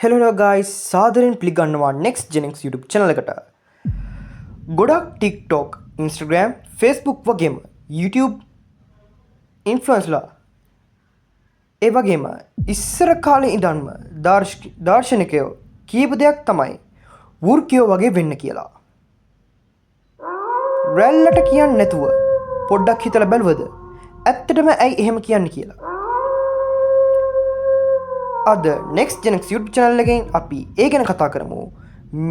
Hello guys සාදරෙන් පිළිගන්නවා next ජෙනෙක්ස් YouTube channel එකට. ගොඩක් TikTok, Instagram, Facebook වගේම YouTube influencerලා ඒ වගේම ඉස්සර කාලේ ඉඳන්ම දාර්ශනිකයෝ කීප දෙයක් තමයි වෘක්කයෝ වගේ වෙන්න කියලා. රැල්ලට කියන්නේ නැතුව පොඩ්ඩක් හිතලා බැලුවද ඇත්තටම ඇයි එහෙම කියන්නේ කියලා. අද නෙක්ස්ට් ජෙනෙක්ස් YouTube channel එකෙන් අපි ඒ ගැන කතා කරමු.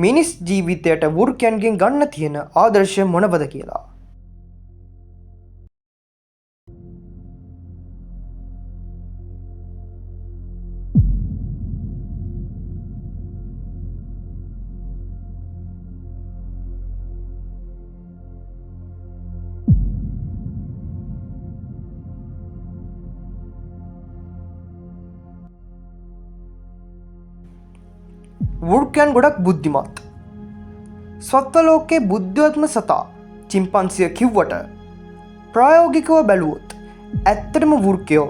මිනිස් ජීවිතයට වෘක්කයන්ගෙන් ගන්න තියෙන ආදර්ශ මොනවද කියලා. වෘක්කයන් ගොඩක් බුද්ධිමත්. සත්ව ලෝකයේ බුද්ධිමත්ම සතා චිම්පන්සිය කිව්වට ප්‍රායෝගිකව බැලුවොත් ඇත්තටම වෘක්කයෝ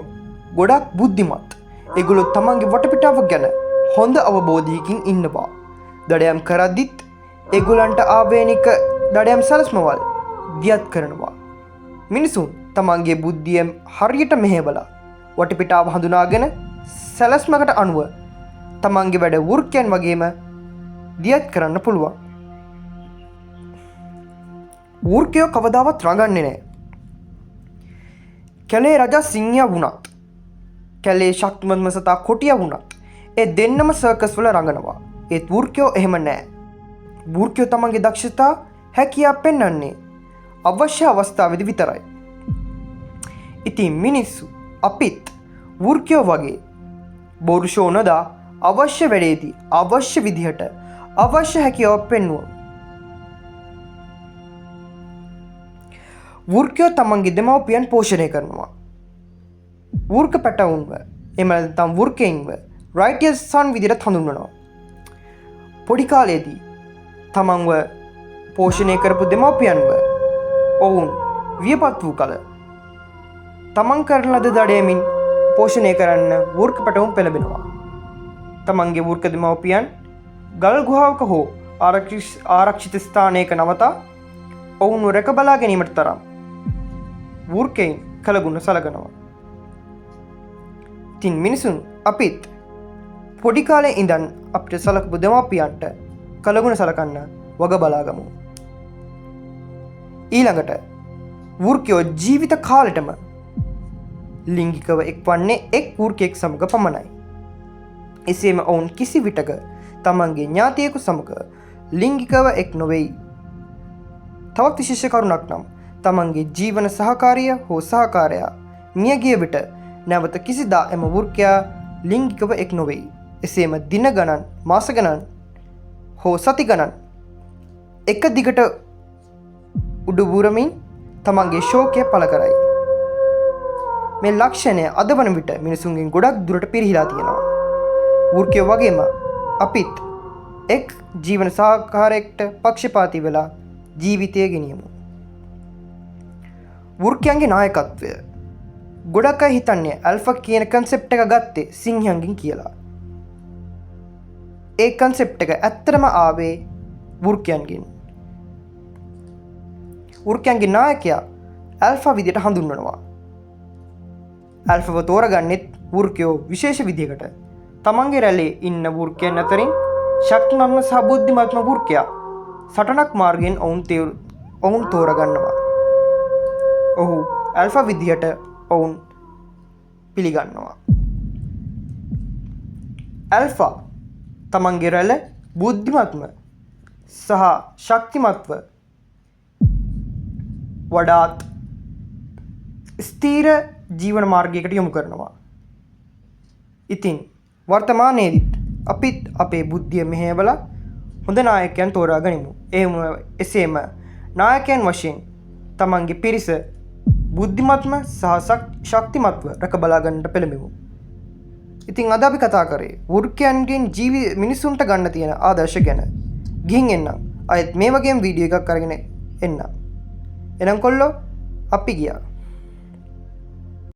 ගොඩක් බුද්ධිමත්. ඒගොල්ලෝ තමන්ගේ වටපිටාව ගැන හොඳ අවබෝධයකින් ඉන්නවා. දඩයම් කරද්දිත් ඒගොල්ලන්ට ආවේනික දඩයම් සලස්මවල් දියත් කරනවා. මිනිසුන් තමන්ගේ බුද්ධියෙන් හරියට මෙහෙवला වටපිටාව හඳුනාගෙන සැලස්මකට අනුව තමන්ගේ වැඩ වෘක්කයන් වගේම දියත් කරන්න පුළුවන්. වෘක්කයෝ කවදාවත් රඟන්නේ නැහැ. කැලේ රජා සිංහයා වුණත්, කැලේ ශක්තිමත්ම සතා කොටියා වුණත් ඒ දෙන්නම සර්කස් වල රඟනවා. ඒත් වෘක්කයෝ එහෙම නැහැ. වෘක්කයෝ තමන්ගේ දක්ෂතා හැකියාව පෙන්වන්නේ අවශ්‍ය අවස්ථාවේදී විතරයි. ඉතින් මිනිස්සු අපිත් වෘක්කයෝ වගේ බොරු ෂෝ නොදා අවශ්‍ය වැඩේදී අවශ්‍ය විදිහට අවශ්‍ය හැකියාව පෙන්වුවා. වෘක්කයෝ තමන්ගේ දෙමව්පියන් පෝෂණය කරනවා. වෘක්ක පැටවුන්ව එහෙම නැත්නම් වෘක්කයින්ව රයිටියස් සන් විදිහට හඳුන්වනවා. පොඩි කාලේදී තමන්ව පෝෂණය කරපු දෙමව්පියන්ව ඔවුන් වියපත් වූ කල තමන් කරන ලද දඩයමින් පෝෂණය කරන්න වෘක්ක පැටවුන් පෙළඹෙනවා. තමන්ගේ වෘක්ක දෙමව්පියන් ගල් ගුහාවක හෝ ආරක්ෂිත ස්ථානයක නවතා ඔවුන්ව රැක බලා ගැනීමට තරම් වෘක්කයින් කලගුණ සලකනවා. ඉතින් මිනිසුන් අපිත් පොඩි කාලේ ඉඳන් අපිට සලකපු දෙමව්පියන්ට කලගුණ සලකන්න වග බලාගමු. ඊළඟට වෘක්කයෝ ජීවිත කාලෙටම ලිංගිකව එක්වන්නේ එක් වෘක්කයෙක් සමග පමණයි. එසේම ඔවුන් කිසි විටක තමන්ගේ ඥාතියෙකු සමග ලිංගිකව එක් නොවෙයි. තවත් විශේෂ කරුණක් නම් තමන්ගේ ජීවන සහකාරිය හෝ සහකාරයා මියගිය විට නැවත කිසිදා එම වෘක්කයා ලිංගිකව එක් නොවෙයි. එසේම දින ගණන්, මාස ගණන් හෝ සති ගණන් එක දිගට උඩුබුරමින් තමන්ගේ ශෝකය පළ කරයි. මේ ලක්ෂණය අද වන විට මිනිසුන්ගෙන් ගොඩක් දුරට පිරිහිලා තියෙනවා. වෘක්කයෝ වගේම අපිත් එක් ජීවන සහකාරයෙක්ට පක්ෂපාතී වෙලා ජීවිතය ගෙනියමු. වෘක්කයන්ගේ නායකත්වය ගොඩක් අය හිතන්නේ ඇල්ෆා කියන කන්සෙප්ට් එක ගත්තේ සිංහයන්ගෙන් කියලා. ඒ කන්සෙප්ට් එක ඇත්තටම ආවේ වෘක්කයන්ගෙන්. වෘක්කයන්ගේ නායකයා ඇල්ෆා විදියට හඳුන්වනවා. ඇල්ෆාව තෝරගන්නෙත් වෘක්කයෝ විශේෂ විදියකට. තමන්ගේ රැළේ ඉන්න වෘක්කයන් අතරින් ශක්තිමත්ම සහ බුද්ධිමත්ම වෘක්කයා සටනක් මාර්ගයෙන් ඔවුන් තෝරගන්නවා. ඔහු ඇල්ෆා විදිහට ඔවුන් පිළිගන්නවා. ඇල්ෆා තමන්ගේ රැළ බුද්ධිමත්ම සහ ශක්තිමත්ව වඩාත් ස්ථීර ජීවන මාර්ගයකට යොමු කරනවා. ඉතින් වර්තමානයේදීත් අපිත් අපේ බුද්ධිය මෙහෙवला හොඳ නායකයන් තෝරා ගනිමු. එසේම නායකයන් වශයෙන් තමන්ගේ පිරිස බුද්ධිමත්ම සහ ශක්තිමත්ව රැක බලා ගන්නට පෙළඹෙමු. ඉතින් අද අපි කතා කරේ වෘක්කයන්ගෙන් මිනිසුන්ට ගන්න තියෙන ආදර්ශ ගැන. ගිහින් එන්නම්. අයත් මේ වගේම වීඩියෝ එකක් අරගෙන එන්නම්. එනම් කොල්ලෝ අපි ගියා.